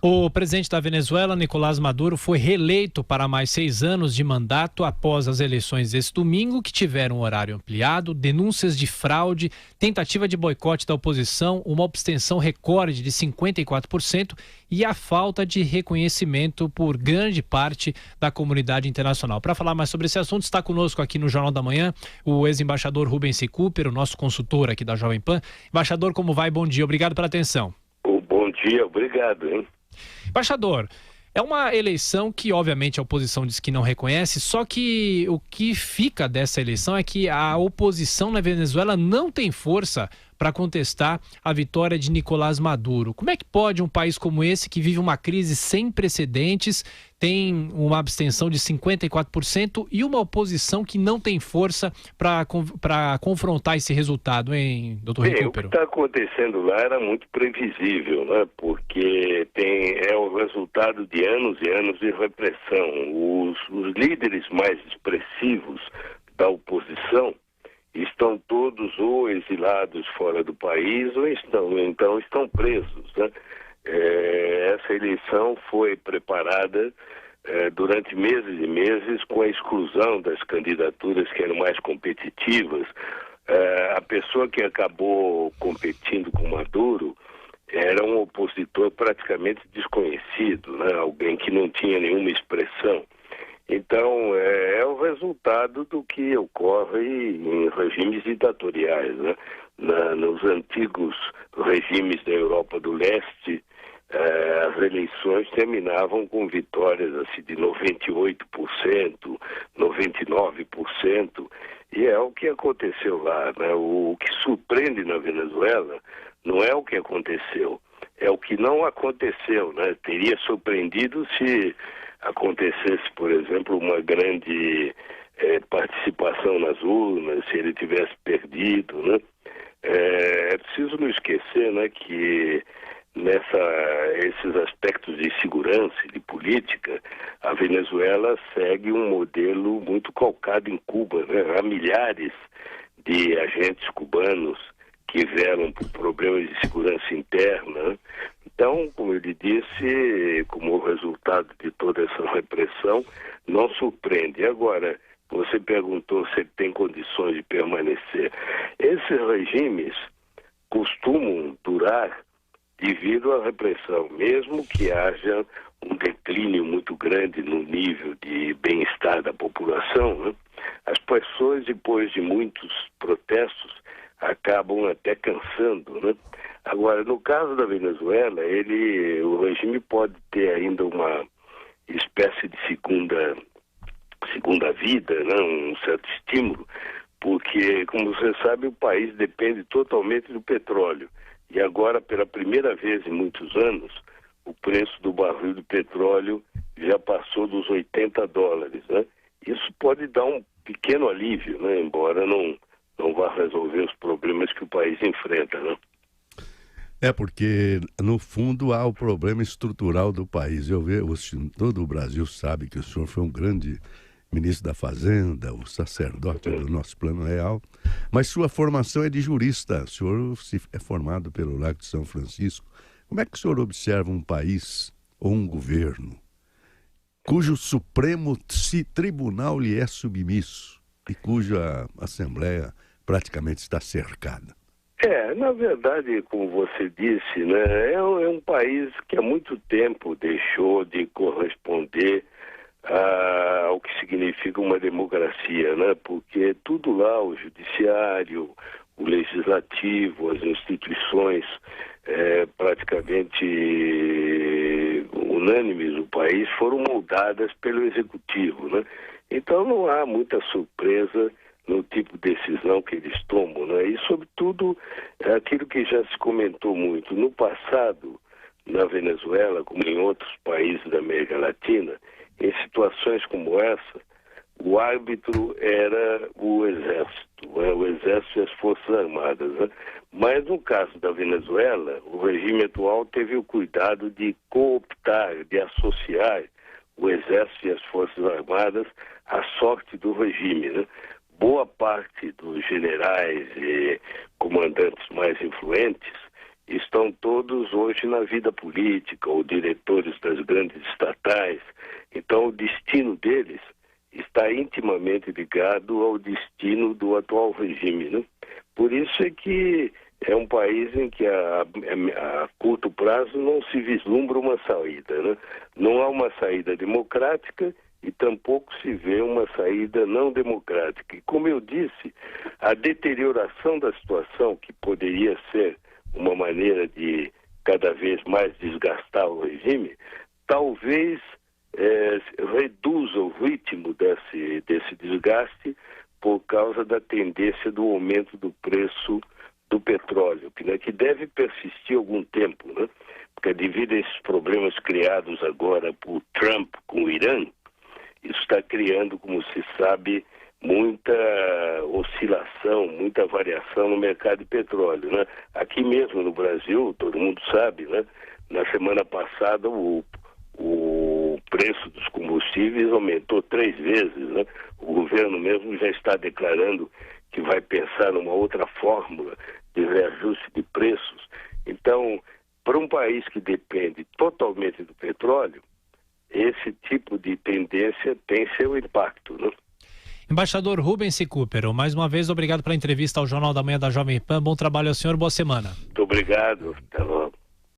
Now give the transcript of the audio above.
O presidente da Venezuela, Nicolás Maduro, foi reeleito para mais 6 anos de mandato após as eleições desse domingo, que tiveram um horário ampliado, denúncias de fraude, tentativa de boicote da oposição, uma abstenção recorde de 54% e a falta de reconhecimento por grande parte da comunidade internacional. Para falar mais sobre esse assunto, está conosco aqui no Jornal da Manhã o ex-embaixador Rubens C. Cooper, o nosso consultor aqui da Jovem Pan. Embaixador, como vai? Bom dia, obrigado pela atenção. Bom dia, obrigado, hein? Embaixador, é uma eleição que obviamente a oposição diz que não reconhece, só que o que fica dessa eleição é que a oposição na Venezuela não tem força para contestar a vitória de Nicolás Maduro. Como é que pode um país como esse, que vive uma crise sem precedentes, tem uma abstenção de 54% e uma oposição que não tem força para confrontar esse resultado, hein, doutor Recupero? O que está acontecendo lá era muito previsível, né? Porque é o resultado de anos e anos de repressão. Os líderes mais expressivos da oposição estão todos ou exilados fora do país ou estão presos, né? Essa eleição foi preparada durante meses e meses com a exclusão das candidaturas que eram mais competitivas. A pessoa que acabou competindo com Maduro era um opositor praticamente desconhecido, né? Alguém que não tinha nenhuma expressão. Então, é o resultado do que ocorre em regimes ditatoriais, né? Nos antigos regimes da Europa do Leste, as eleições terminavam com vitórias assim, de 98%, 99%, e é o que aconteceu lá, né? O que surpreende na Venezuela não é o que aconteceu, é o que não aconteceu, né? Teria surpreendido se acontecesse, por exemplo, uma grande participação nas urnas, se ele tivesse perdido, né? É preciso não esquecer, né, que esses aspectos de segurança e de política, a Venezuela segue um modelo muito calcado em Cuba, né? Há milhares de agentes cubanos que velam por problemas de segurança interna, né? Então, como eu lhe disse, como resultado de toda essa repressão, não surpreende. Agora, você perguntou se ele tem condições de permanecer. Esses regimes costumam durar devido à repressão, mesmo que haja um declínio muito grande no nível de bem-estar da população, né? As pessoas, depois de muitos protestos, acabam até cansando, né? Agora, no caso da Venezuela, o regime pode ter ainda uma espécie de segunda vida, né? Um certo estímulo, porque, como você sabe, o país depende totalmente do petróleo. E agora, pela primeira vez em muitos anos, o preço do barril de petróleo já passou dos $80, né? Isso pode dar um pequeno alívio, né? Embora não vá resolver os problemas que o país enfrenta, né? Porque, no fundo, há o problema estrutural do país. Todo o Brasil sabe que o senhor foi um grande ministro da Fazenda, o sacerdote do nosso Plano Real, mas sua formação é de jurista. O senhor é formado pelo Largo de São Francisco. Como é que o senhor observa um país ou um governo cujo Supremo Tribunal lhe é submisso e cuja Assembleia praticamente está cercada? Na verdade, como você disse, né, é um país que há muito tempo deixou de corresponder ao que significa uma democracia, né? Porque tudo lá, o judiciário, o legislativo, as instituições praticamente unânimes do país foram moldadas pelo executivo, né? Então não há muita surpresa no tipo de decisão que eles tomam, né? E, sobretudo, aquilo que já se comentou muito. No passado, na Venezuela, como em outros países da América Latina, em situações como essa, o árbitro era o Exército, o Exército e as Forças Armadas, né? Mas, no caso da Venezuela, o regime atual teve o cuidado de cooptar, de associar o Exército e as Forças Armadas à sorte do regime, né? Boa parte dos generais e comandantes mais influentes estão todos hoje na vida política, ou diretores destino deles está intimamente ligado ao destino do atual regime, né? Por isso é que é um país em que a curto prazo não se vislumbra uma saída, né? Não há uma saída democrática e tampouco se vê uma saída não democrática. E como eu disse, a deterioração da situação, que poderia ser uma maneira de cada vez mais desgastar o regime, talvez reduza o ritmo desse desgaste por causa da tendência do aumento do preço do petróleo, que deve persistir algum tempo, né? Porque devido a esses problemas criados agora por Trump com o Irã, isso está criando, como se sabe, muita oscilação, muita variação no mercado de petróleo, né? Aqui mesmo no Brasil, todo mundo sabe, né? Na semana passada o preço dos combustíveis aumentou 3 vezes, né? O governo mesmo já está declarando que vai pensar numa outra fórmula de reajuste de preços. Então, para um país que depende totalmente do petróleo, esse tipo de tendência tem seu impacto, né? Embaixador Rubens Cooper, mais uma vez obrigado pela entrevista ao Jornal da Manhã da Jovem Pan. Bom trabalho ao senhor, boa semana. Muito obrigado, até logo.